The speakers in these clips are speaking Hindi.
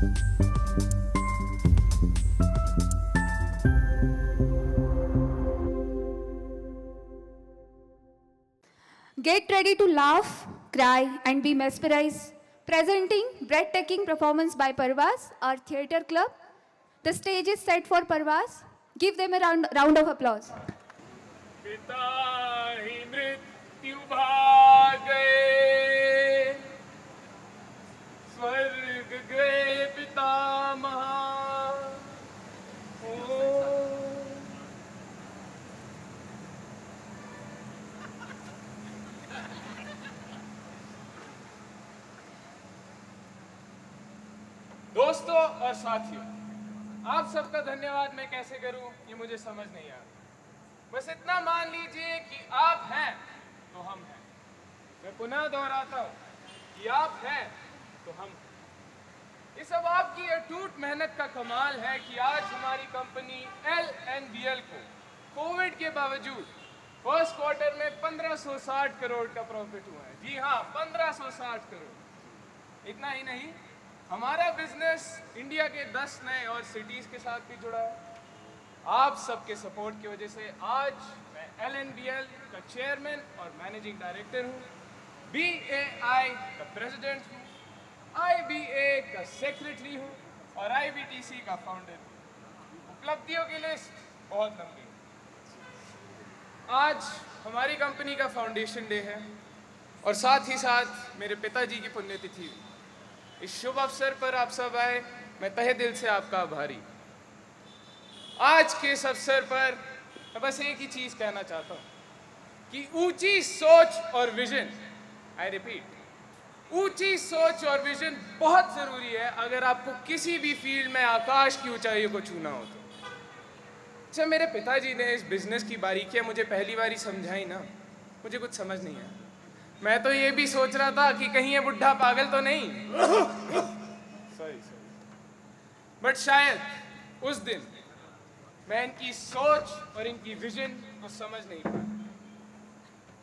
Get ready to laugh, cry, and be mesmerized. Presenting breathtaking performance by Parvaz, our theatre club. The stage is set for Parvaz. Give them a round of applause. पिता ही मृत्यु भाग गए, स्वर्ग गए पितामह। दोस्तों और साथियों, आप सबका धन्यवाद मैं कैसे करूं ये मुझे समझ नहीं आ रहा। बस इतना मान लीजिए कि आप हैं तो हम हैं। मैं पुनः दोहराता हूं कि आप हैं तो हम हैं। ये सब आपकी अटूट मेहनत का कमाल है कि आज हमारी कंपनी LNBL को कोविड के बावजूद फर्स्ट क्वार्टर में 1560 करोड़ का प्रॉफिट हुआ है। जी हाँ, 1560 करोड़। इतना ही नहीं, हमारा बिजनेस इंडिया के 10 नए और सिटीज के साथ भी जुड़ा है। आप सबके सपोर्ट की वजह से आज मैं LNBL का चेयरमैन और मैनेजिंग डायरेक्टर हूँ, BAI का प्रेसिडेंट हूँ, IBA का सेक्रेटरी हूँ और IBTC का फाउंडर हूँ। उपलब्धियों की लिस्ट बहुत लंबी है। आज हमारी कंपनी का फाउंडेशन डे है और साथ ही साथ मेरे पिताजी की पुण्यतिथि भी। इस शुभ अवसर पर आप सब आए, मैं तहे दिल से आपका आभारी। आज के इस अवसर पर मैं बस एक ही चीज कहना चाहता हूं कि ऊंची सोच और विजन, आई रिपीट, ऊंची सोच और विजन बहुत जरूरी है अगर आपको किसी भी फील्ड में आकाश की ऊंचाइयों को छूना हो तो। अच्छा, मेरे पिताजी ने इस बिजनेस की बारीकियां मुझे पहली बार ही समझाई ना, मुझे कुछ समझ नहीं आया। मैं तो ये भी सोच रहा था कि कहीं ये बुढ़ा पागल तो नहीं। सॉरी। बट शायद उस दिन मैं इनकी सोच और इनकी विजन को समझ नहीं पाया।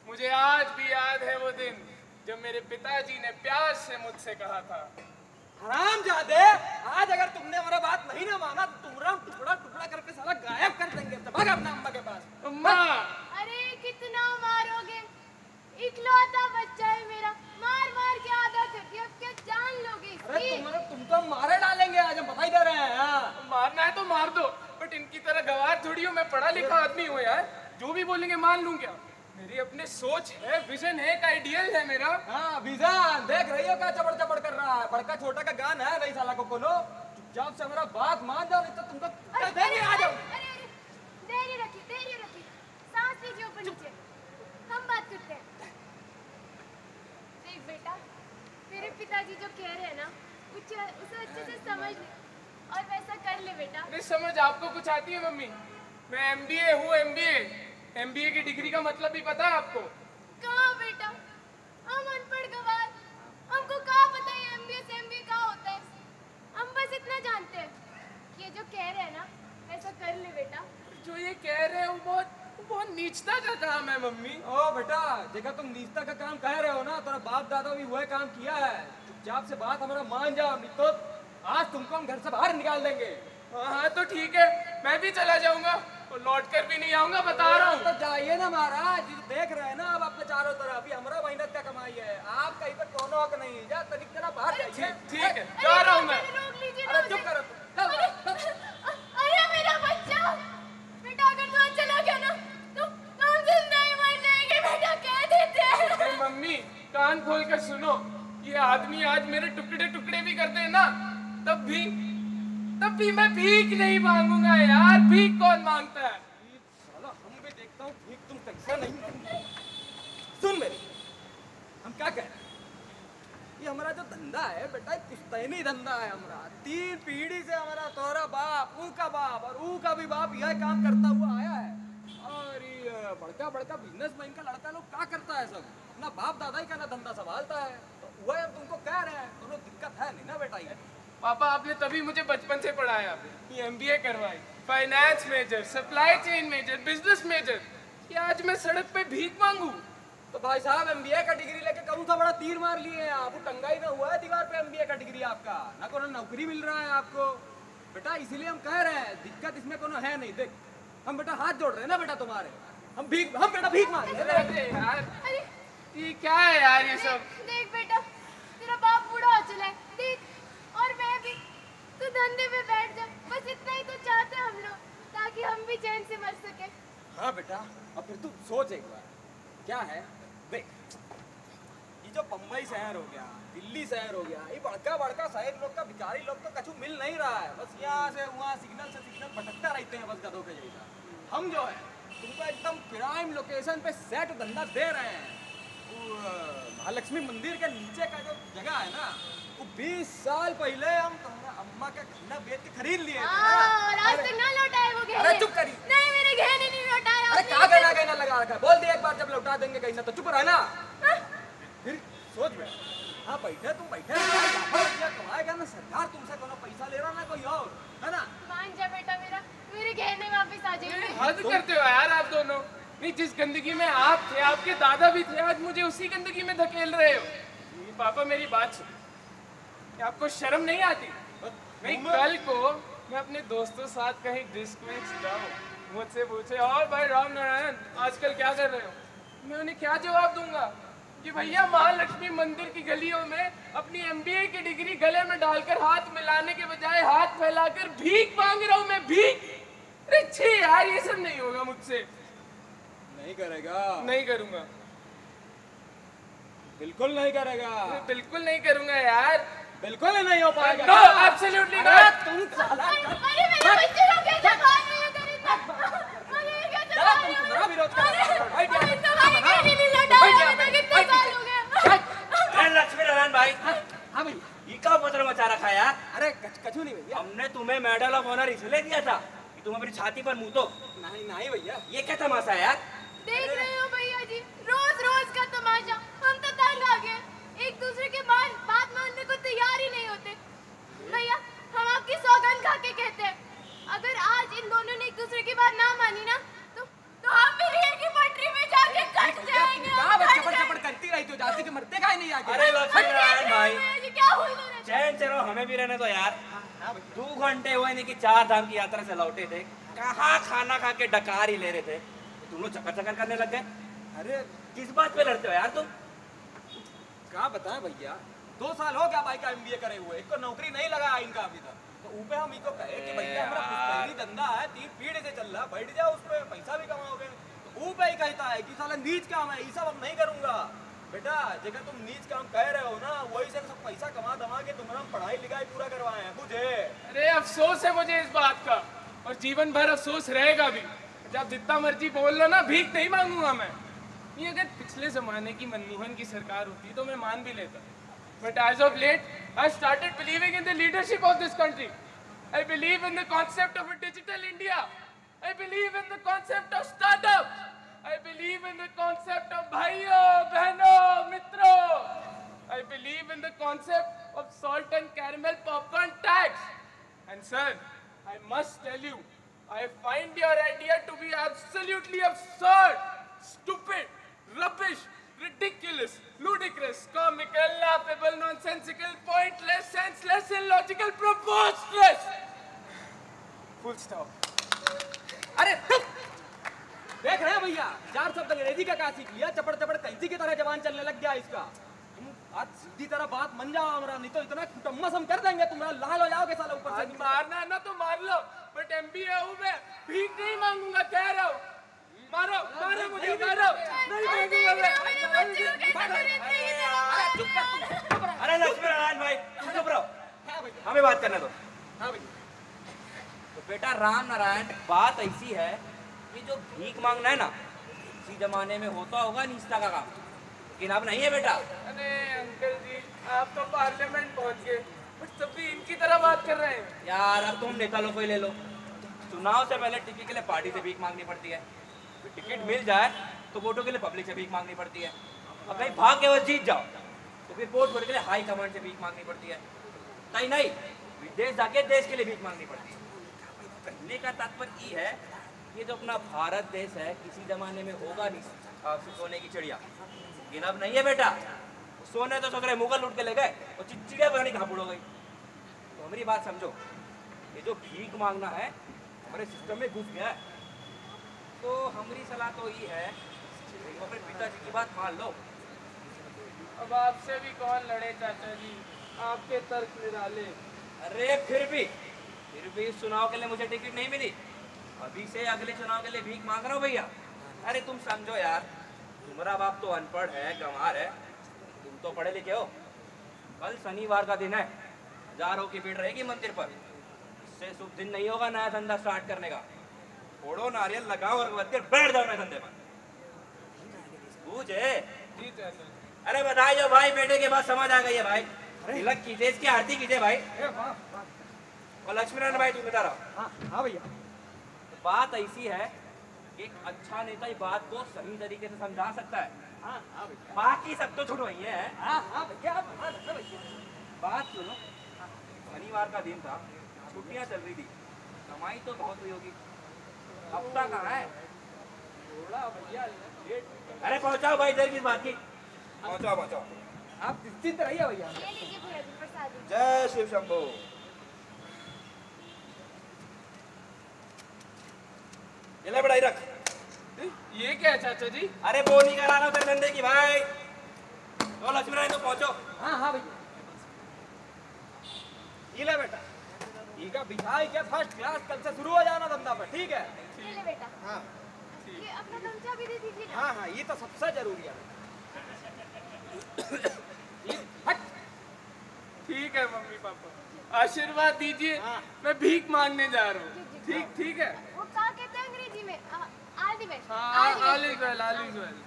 मुझे आज भी याद है वो दिन जब मेरे पिताजी ने प्यार से मुझसे कहा था, हरामजादे, आज अगर तुमने हमारा बात नहीं ना माना तो तुम्हारा टुकड़ा टुकड़ा करके साला गायब कर देंगे। भाग अपना अम्मा के पास। अम्मा! अरे कितना मारोगे? इकलौता बच्चा है मेरा, मार मार के आदत है, अब क्या जान लोगे इसकी? अरे तुमको मारे डालेंगे आज, हम बता ही दे रहे हैं। मारना है तो मार दो, बट इनकी तरह गवार थोड़ी हूँ। मैं पढ़ा लिखा आदमी हूँ यार, जो भी बोलेंगे मान लूँ क्या? मेरी अपने सोच है, विजन है, एक आइडियल है मेरा। हाँ विजन, देख रही हो क्या चबड़ चबड़ कर रहा है? बड़का छोटा का गान है, नहीं साला को बोलो। चुपचाप से हमारा बात मान जाओ, नहीं तो तुमको देंगे। आ जाओ। धैर्य रखिए, सांस लीजिए ऊपर नीचे, हम बात करते हैं। देख बेटा, तेरे पिताजी जो कह रहे हैं ना, उसे अच्छे से समझ ले और वैसा कर ले बेटा। नहीं समझ आपको कुछ आती है मम्मी? मैं MBA हूँ, MBA की डिग्री का मतलब भी पता है आपको? कहाँ बेटा, हम अनपढ़ गवार, हमको कहाँ पता है MBA से MBA कहाँ होता है। हम बस इतना जानते हैं कि ये जो कह रहे हैं ना, ऐसा कर ले बेटा। जो ये कह रहे हैं वो बहुत नीचता का काम है मम्मी। ओ बेटा, देखा तुम नीचता का काम कह रहे हो ना, तुम्हारा बाप दादा भी वही काम किया है। चुपचाप से बात हमारा मान जाओ, नहीं तो आज तुमको हम घर से बाहर निकाल देंगे। हाँ तो ठीक है, मैं भी चला जाऊंगा और लौट कर भी नहीं आऊंगा, बता रहा हूँ। तो जाइए ना महाराज, देख रहे हैं ना अब अपने चारों तरफ, हमारा मेहनत का कमाई है। आप कहीं पर कोनो हक नहीं, जा तनिक जरा बाहर जाइए। ठीक है, जा रहा हूँ मैं। रोक लीजिए। अरे चुप करो। अरे मेरा बच्चा, बेटा अगर तू चला गया ना तो हम जिंदा ही मर जाएंगे बेटा, कह देते हैं। मम्मी कान खोल कर सुनो, ये आदमी आज मेरे टुकड़े टुकड़े भी करते हैं ना, तब भी मैं भीख नहीं मांगूंगा यार। भीख कौन मांगता है? साला हम भी देखता हूँ भीख तुम कैसा नहीं। सुन मेरी, हम क्या कह रहे हैं, ये हमारा जो धंधा है बेटा, पुश्तैनी धंधा है हमारा। 3 पीढ़ी से हमारा तोरा बाप, ऊ का बाप और ऊ का भी बाप यह काम करता हुआ आया है। और ये बड़का बड़का बिजनेसमैन का लड़का लोग क्या करता है, सब अपना बाप दादा ही का ना धंधा संभालता है। तो वह हम तुमको कह रहे हैं, दोनों दिक्कत है नहीं ना बेटा। ये पापा आपने तभी मुझे बचपन से पढ़ाया, ये MBA करवाई, finance major, supply chain major, business major. कि आज मैं सड़क पे भीख मांगू? तो भाई साहब एमबीए का डिग्री लेके कौन सा बड़ा तीर मार लिए हैं आप? टंगा ही ना हुआ है दीवार पे एमबीए का डिग्री आपका, ना कोनो नौकरी मिल रहा है आपको बेटा। इसीलिए हम कह रहे हैं दिक्कत इसमें कोनो है नहीं। देख हम बेटा हाथ जोड़ रहे हैं ना बेटा तुम्हारे, हम बेटा भीख मांग रहे हैं। अरे यार ये क्या है यार ये सब? देख बेटा, तेरा बाप बूढ़ा हो चला है, देख, और मैं भी। तू धंधे पे बैठ जा, बस इतना ही तो चाहते हैं हम लोग, ताकि हम भी चैन से मर सके। हाँ बेटा, अब फिर तू सोच एक बार क्या है। देख ये जो बम्बई शहर हो गया, दिल्ली शहर हो गया, ये बड़का शहर लोग का भिखारी लोग तो कछु मिल नहीं रहा है। बस यहाँ से वहाँ सिग्नल से सिग्नल भटकता रहते हैं बस गधों के जैसा। हम जो है तुमको एकदम प्राइम लोकेशन पे सेट धंधा दे रहे हैं। महालक्ष्मी मंदिर के नीचे का जो जगह है ना, वो 20 साल पहले हम तुम्हारा अम्मा का गहना बेच के खरीद लिए थे। और आज तक ना लौटाए वो गहने। अरे चुप करी। नहीं, मेरे गहने नहीं लौटाए। अरे कहाँ गहना लगा रखा है? बोल दे एक बार, जब लौटा देंगे गहना तो चुप रहना। फिर सोच बेटा, हाँ बैठे तुम बैठे कमाएगा ना सरकार, तुमसे कोनो पैसा ले रहा ना कोई और, है ना? मान जा बेटा, मेरे गहने वापस आ जाएंगे। हद करते हो यार आप दोनों। नहीं, जिस गंदगी में आप थे, आपके दादा भी थे, आज मुझे उसी गंदगी में धकेल रहे हो। पापा मेरी बात सुन, आपको शर्म नहीं आती? नहीं, कल को मैं अपने दोस्तों साथ कहीं डिस्क में जाऊं, मुझसे पूछे और भाई राम नारायण आजकल क्या कर रहे हो, मैं उन्हें क्या जवाब दूंगा कि भैया महालक्ष्मी मंदिर की गलियों में अपनी एमबीए की डिग्री गले में डालकर हाथ मिलाने के बजाय हाथ फैलाकर भीख मांग रहा हूं मैं, भीख। अरे छी यार, ये सब नहीं होगा मुझसे। नहीं करेगा? नहीं करूंगा, बिल्कुल नहीं करेगा। बिल्कुल नहीं करूंगा यार, बिल्कुल नहीं हो पाएगा। No, absolutely not. तुम साला अरे मेरे बच्चे को कैसे मार रही है तेरी तरफ? अरे ये क्या चल रहा है? तुम्हारा विरोध कर रहा है। अरे तुम्हारे गहने नहीं लौटाए, हमें तो कितने साल हो गए। अरे लक्ष्मी नारायण भाई, हाँ भैया। ये क्या उपद्रव मचा रखा यार? अरे कछु नहीं भैया। हमने तुम्हें मेडल ऑफ ऑनर इसलिए दिया था कि तुम अपनी छाती पर मुंह तो। नहीं भैया। ये क्या तमाशा है यार? देख रहे हो भैया जी, रोज का तमाशा। हम तो तंग आ गए, एक दूसरे के बात मानने को तैयार ही नहीं होते। भैया हम आपकी सौगंध खा के कहते हैं, अगर आज इन दोनों ने एक दूसरे की बात ना मानी ना, तो हम भी रेल की पटरी में जाके कट जाएंगे। क्या बस चपड़ करती रही, तो जाती के मरते का ही नहीं आगे। अरे लक्ष्मी नारायण भाई, भैया जी क्या हुई ना? चैन से रहो, हमें भी रहने दो यार। 2 घंटे हुए नहीं कि 4 धाम की यात्रा से लौटे थे, कहाँ खाना खा के डकार ही ले रहे थे, तुम लोग चक्कर करने लग गए। अरे किस बात पे लड़ते हो यार तुम? क्या बताएं भैया, 2 साल हो गया भाई का एमबीए करे हुए, एक तो नौकरी नहीं लगा इनका अभी तक। तो ऊपर हम इनको कहे कि भैया हमारा पुश्तैनी धंधा है, 3 पीढ़ी से चल रहा, बैठ जाओ उस पर पैसा भी कमाओगे। तो ऊपर ही कहता है कि साला नीच काम है, ये सब अब नहीं करूंगा। बेटा जगह तुम नीच काम कह रहे हो ना, वही से सब पैसा कमा दमा के तुम्हारा पढ़ाई लिखाई पूरा करवाए हैं मुझे। अरे अफसोस है मुझे इस बात का, और जीवन भर अफसोस रहेगा भी। जब जितना मर्जी बोल लो ना, भीख नहीं मांगूंगा मैं। ये अगर पिछले जमाने की मनमोहन की सरकार होती तो मैं मान भी लेता, but as of late I started believing in the leadership of this country. I believe in the concept of a digital India. I believe in the concept of startup. I believe in the concept of भाइयों बहनों मित्रों। I believe in the concept of salt and caramel popcorn tax. And sir, I must tell you, I find your idea to be absolutely absurd, stupid, rubbish, ridiculous, ludicrous, comical, laughable, nonsensical, pointless, senseless, illogical, preposterous. Full stop. अरे देख रहे हैं भैया, 4 शब्द अंग्रेजी का क्या सीख लिया, चपड़ कैंची की तरह जवान चलने लग गया इसका। तुम आज सीधी तरह बात मान जाओ हमारा, नहीं तो इतना कुटम्मस हम कर देंगे, तुम्हारा लाल हो जाओगे साला ऊपर आज से। मारना है ना तो मार लो, बट MBA हूँ मैं, भीख नहीं मांगूंगा, कह रहा हूँ। मारो मारो मुझे, मारो, नहीं मांगूंगा मैं। अरे लक्ष्मी नारायण भाई, तुम चुप रहो, हमें बात करने दो। हाँ भैया। तो बेटा राम नारायण, बात ऐसी है कि जो भीख मांगना है ना, इसी जमाने में होता होगा निष्ठा का काम, लेकिन अब नहीं है बेटा। अरे अंकल जी, आप तो पार्लियामेंट पहुंच गए, बट तब भी इनकी तरह बात कर रहे हैं यार। अब तुम नेता लोग को ही ले लो, चुनाव से पहले टिकट के लिए पार्टी से भीख मांगनी पड़ती है, फिर टिकट मिल जाए तो वोटों के लिए पब्लिक से भीख मांगनी पड़ती है, और कहीं भाग के वो जीत जाओ तो फिर वोट के लिए हाई कमांड से भीख मांगनी पड़ती है, कहीं नहीं विदेश जाके देश के लिए भीख मांगनी पड़ती है। कहने का तात्पर्य ये है, ये जो अपना भारत देश है किसी जमाने में होगा नहीं, आपसे सोने की चिड़िया गिनब नहीं है बेटा। सोने तो सोच रहे मुगल लूट के ले गए और चिड़िया पता नहीं कहाँ बुड़ हो गई। तो हमारी बात समझो, ये जो भीख मांगना है हमारे सिस्टम में घुस गया है। तो हमारी सलाह तो ये है तुम अपने पिताजी की बात मान लो। अब आपसे भी कौन लड़े चाचा जी, आपके तर्क निराले। अरे फिर भी इस चुनाव के लिए मुझे टिकट नहीं मिली, अभी से अगले चुनाव के लिए भीख मांग रहा हूँ भैया। अरे तुम समझो यार, तुम्हारा बाप तो अनपढ़ है, गंवार है, तुम तो पढ़े लिखे हो। कल शनिवार का दिन है, हजारों की भीड़ रहेगी मंदिर पर। इससे शुभ दिन नहीं होगा नया धंधा स्टार्ट करने का। फोड़ो नारियल लगाओ और बैठ जाओ नए धंधे पर। बूझे? जी चाचा जी। अरे बधाई जो भाई, बेटे के बाद समझ आ गई है भाई। तिलक कीजिए, इसकी आरती कीजिए भाई। ए, वाह, वाह। और लक्ष्मीनारायण भाई, तुम बता रहा हाँ हाँ भैया। तो बात ऐसी है कि एक अच्छा नेता ही बात को सही तरीके से समझा सकता है। हाँ हाँ भैया। बाकी सब तो छुड़ो ही है। हाँ हाँ भैया, हाँ भैया। बात सुनो, शनिवार का दिन था, छुट्टियां चल रही थी, कमाई तो बहुत हुई होगी। हफ्ता कहाँ है? थोड़ा भैया लेट। अरे पहुंचाओ भाई, देर किस बात की? पहुंचाओ। आप निश्चिंत रहिए भैया। ये लीजिए भैया जी प्रसाद। जय शिव शंभो। ये ले बढ़ाई रख। ये क्या है चाचा जी? अरे बोनी करा लो तेरे धंधे की भाई। तो लक्ष्मीनारायण तो पहुंचो। हाँ हाँ भैया। ये ले बेटा, ये का बिछाई क्या फर्स्ट क्लास, कल से शुरू हो जाना धंधा पर, ठीक है? ले ले बेटा। हाँ ये अपना गमछा भी दे दीजिए ना। हाँ हाँ, ये तो सबसे जरूरी है। ये हट। ठीक है मम्मी पापा, आशीर्वाद दीजिए। हाँ। मैं भीख मांगने जा रहा जी, हूँ। जी। ठीक है। वो क्या कहते हैं अंग्रेजी में? All the best. हाँ, all is well, all is well।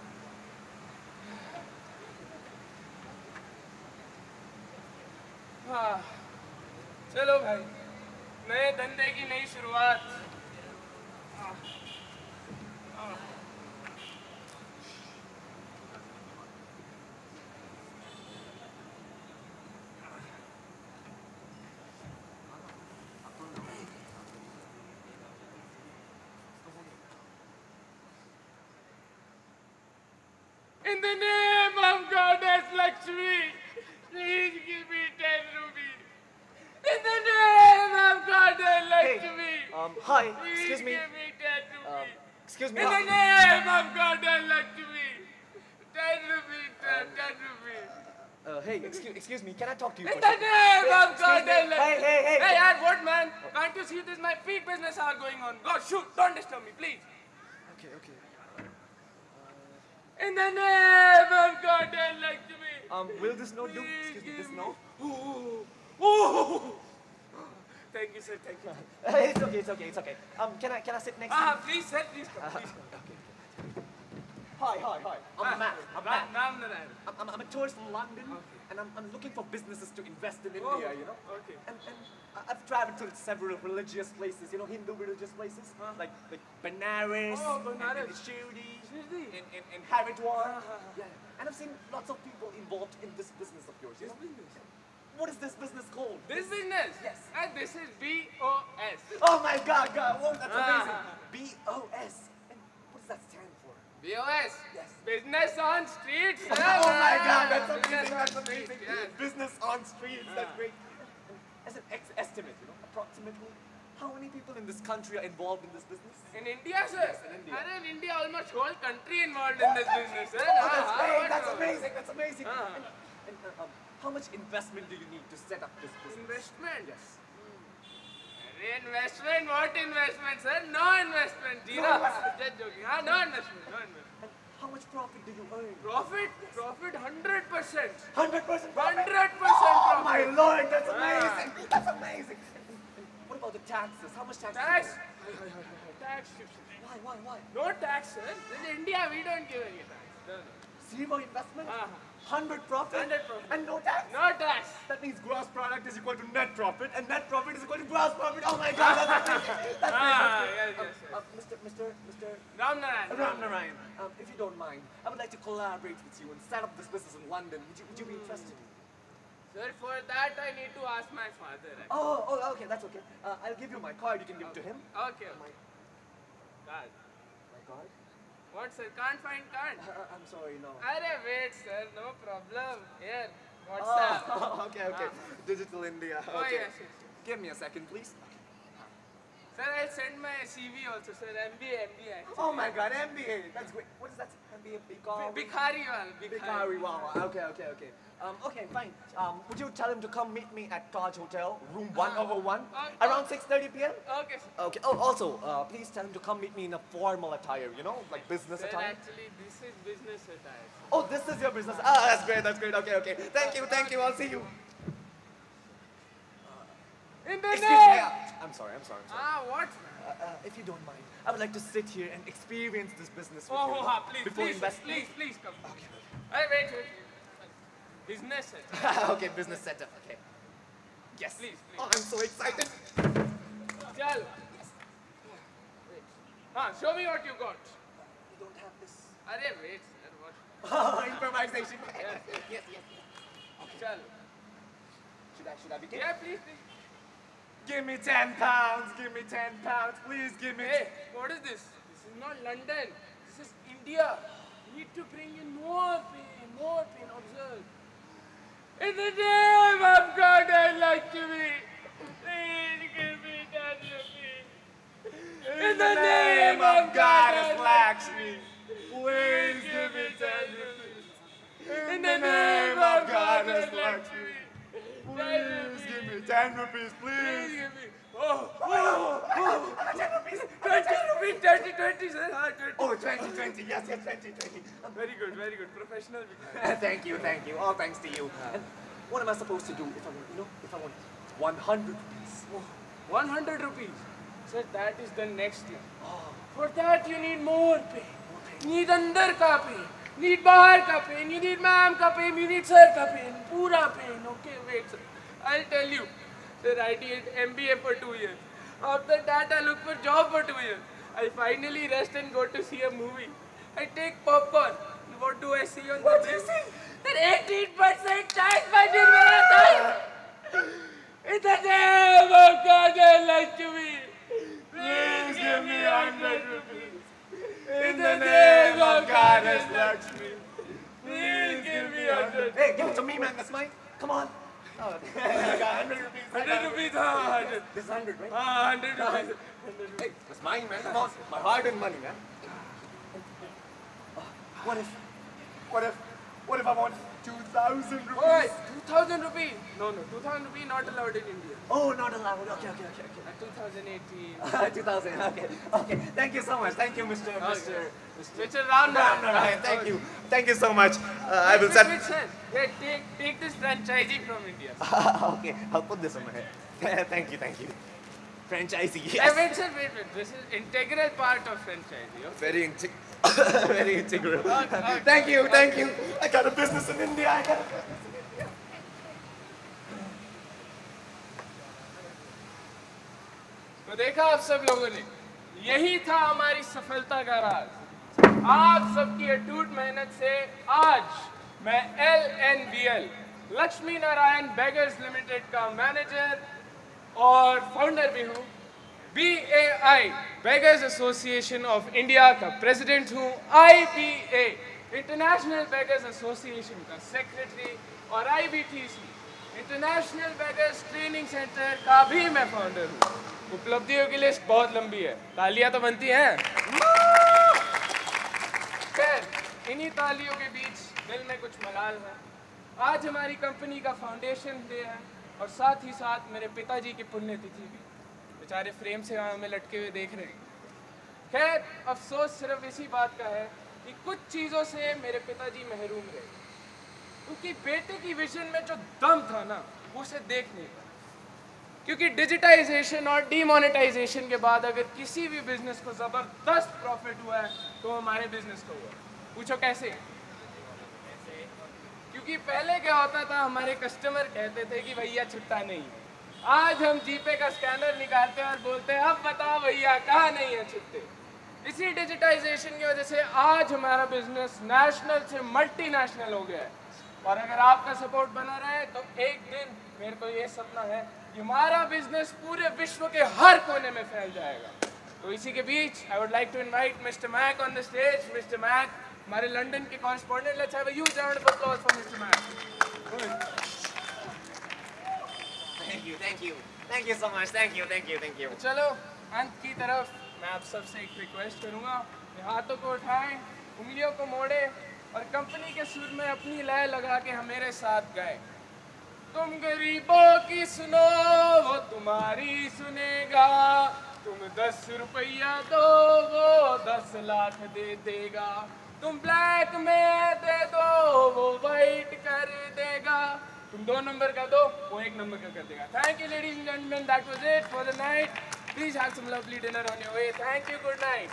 हाँ, चलो भाई, नए धंधे की नई शुरुआत। In the name of Goddess Lakshmi, please give me 10 rupees. In the name of Goddess Lakshmi, Hi, please excuse me. give me 10 rupees. Excuse me. In the name of Goddess Lakshmi, 10 rupees, 10 rupees. Hey, excuse me. Can I talk to you? In for a the second? name of Excuse me. Goddess Lakshmi. Hey. Hey, yaar, what man? Can't you see this? My feet business are going on. Go, shoot, don't disturb me, please. Okay. In the name of Goddess Lakshmi. Will this note do? Excuse me, this note? Ooh. Thank you, sir. Thank you. It's okay. Can I sit next to you? Please, sir. Please come. Please come. Hi. I'm Matt. Ram Narayan. I'm a tourist from London, and I'm looking for businesses to invest in Oh, India, you know. okay. And I've traveled to several religious places, you know, Hindu religious places, like Benares, Oh, Benares. and Shirdi, Shirdi. in Haridwar. Yeah. And I've seen lots of people involved in this business of yours. You This know? business. What is this business called? This business? Yes. And this is BOS. Oh my God! Whoa, that's amazing. Ah. BOS. And what does that stand for? BOS? Yes. Business on streets. sir. Oh my God, that's Business amazing. on That's streets, amazing. yes. Business on streets. That's Ah. great. And as an estimate, you know, approximately, how many people in this country are involved in this business? In India, sir? Yes, in India. And in India, almost whole country involved in this business, sir. Oh, that's great. what That's about- amazing. That's amazing. Ah. And how much investment do you need to set up this business? Investment? Yes. Investment? What investment, sir? No investment. Zero. No investment. Just joking. No investment. No investment. And how much profit do you earn? Profit? Profit 100%. 100% profit. 100% Oh profit. my lord, that's Ah. amazing. That's amazing. And what about the taxes? How much tax? do you Tax? pay? Tax. Why? No tax, sir. In India, we don't give any tax. No, no. Zero investment? Ah. 100 profit? 100 profit. And no tax? No tax. That means gross product is equal to net profit, and net profit is equal to gross profit. Oh my God, that's amazing. That's Ah, great. yes. Mr. Ram Narayan. Ram Narayan, if you don't mind, I would like to collaborate with you and set up this business in London. Would you be interested? Sir, for that I need to ask my father. Oh, okay, that's okay. I'll give you my card. You can give it to him. Okay. My God. card. What, sir? Can't find card? I'm sorry, no. Arey, wait, sir. No problem. Here, WhatsApp. Oh, okay. Digital India. Oh, Okay. yes, yes, yes. Give me a second, please. Sir, I'll send my CV also, sir. MBA. Oh my God, MBA. That's great. What is that? MBA? Bikhari wal. Bikari. Wow. Okay. Okay, fine. Would you tell him to come meet me at Taj Hotel, room 101, around 6:30 p.m.? Okay, sir. Okay. Oh, also, please tell him to come meet me in a formal attire. You know, like business Sir, attire. actually, this is business attire. Oh, this is your business. Ah, that's great. Okay. Thank you. I'll see you. In the Excuse me. name. I'm sorry. What? If you don't mind, I would like to sit here and experience this business with Oh, you before please, investing. please come. Okay. Wait. Business attire. Okay, business setup. Okay. Yes. Please. Oh, I'm so excited. Chal. Show me what you got. You don't have this. Arey, wait, sir. What? Oh, improvisation. Yes. Okay. Chal. Should I begin? Yeah, please. Give me 10 pounds. Please give me. Hey, what is this? This is not London. This is India. You need to bring in more pain. Observe. In the name of God, I'd like to be. Please give me 10 rupees. In the name of God, I'd like to be. Please give me 10 rupees. In the name of God, I'd like to be. Please give me 10 rupees, Please please. give me. 10 rupees. 20, sir. 20. Oh, 20. Yes, 20. Very good. Professional. Thank you. All thanks to you. And what am I supposed to do if I want 100 rupees? 100 rupees. Sir, that is the next thing. For that you need more pain. Need andar ka pain. Need bahar ka pain. You need ma'am ka pain. You need sir ka pain. Pura pain. Okay, wait, sir. I'll tell you. Sir, I did MBA for 2 years. After that, I look for job for 2 years. I finally rest and go to see a movie. I take popcorn. What do I see on the list? Sir, 18% tax budget मेरा था. In the name of God, I'd like to be. Please give me 100 rupees. In the name of God, I'd like to be. Please give me 100. Hey, give it to me, man. That's mine. Come on. Oh, I got 100 rupees. 100 rupees, 100. This is 100, right? 100 rupees. Hey, that's mine, man. Come on. My hard-earned money, man. What if I want 2,000 rupees? Oi, 2,000 rupees. No, 2,000 rupees not allowed in India. Oh, not allowed. Okay. 2018. 2,000. Okay. Thank you so much. Thank you, Mr. Mr. Ram Naran. Thank you so much. I will Wait, sir. Hey, take this franchisee from India. Okay, I'll put this on my head. Thank you. Franchisee. Hey, Yes. wait, sir. This is integral part of franchisee. Okay? Very integral. Okay. Thank you. I got a business in India. तो देखा आप सब लोगों ने, यही था हमारी सफलता का राज। आप सबकी अटूट मेहनत से आज मैं LNBL Lakshmi Narayan beggars limited का मैनेजर और फाउंडर भी हूँ। BAI beggars association of India का प्रेसिडेंट हूँ। IBA इंटरनेशनल बेगर्स एसोसिएशन का सेक्रेटरी और IBTC international beggars training centre का भी मैं फाउंडर हूँ। उपलब्धियों की लिस्ट बहुत लंबी है, तालियां तो बनती हैं। खैर, इन्हीं तालियों के बीच दिल में कुछ मलाल है। आज हमारी कंपनी का फाउंडेशन डे है और साथ ही साथ मेरे पिताजी की पुण्यतिथि भी। बेचारे फ्रेम से हमें लटके हुए देख रहे हैं। खैर, अफसोस सिर्फ इसी बात का है कि कुछ चीज़ों से मेरे पिताजी महरूम रहे। उनकी बेटे की विजन में जो दम था ना, वो उसे देख नहीं पाया। क्योंकि डिजिटाइजेशन और डीमोनेटाइजेशन के बाद अगर किसी भी बिजनेस को ज़बरदस्त प्रॉफिट हुआ है तो हमारे बिजनेस को हुआ। पूछो कैसे? क्योंकि पहले क्या होता था, हमारे कस्टमर कहते थे कि भैया छुट्टा नहीं है। आज हम जीपे का स्कैनर निकालते हैं और बोलते हैं अब बताओ भैया कहाँ नहीं है छुट्टे। इसी डिजिटाइजेशन की वजह से आज हमारा बिजनेस नेशनल से मल्टीनेशनल हो गया है। और अगर आपका सपोर्ट बना रहे तो एक दिन मेरे को ये सपना है कि हमारा बिजनेस पूरे विश्व के हर कोने में फैल जाएगा। तो इसी के बीच I would like to invite mister Mac on the stage. Mister Mac हमारे लंदन के correspondent. Let's have a huge round of applause for mister Mac. Thank you so much. Thank you. चलो अंत की तरफ मैं आप सबसे एक रिक्वेस्ट करूंगा. हाथों को उठाएं, उंगलियों को मोड़े और कंपनी के सुर में अपनी लय लगा के हम मेरे साथ गाए. तुम गरीबों की सुनो वो तुम्हारी सुनेगा. तुम 10 रुपया दो वो 10 लाख दे देगा. तुम ब्लैक में दे दो वो वाइट कर देगा. तुम 2 नंबर का दो वो 1 नंबर का कर देगा. Thank you ladies and gentleman. That was it for the night. Please have some lovely dinner on your way. Thank you. Good night.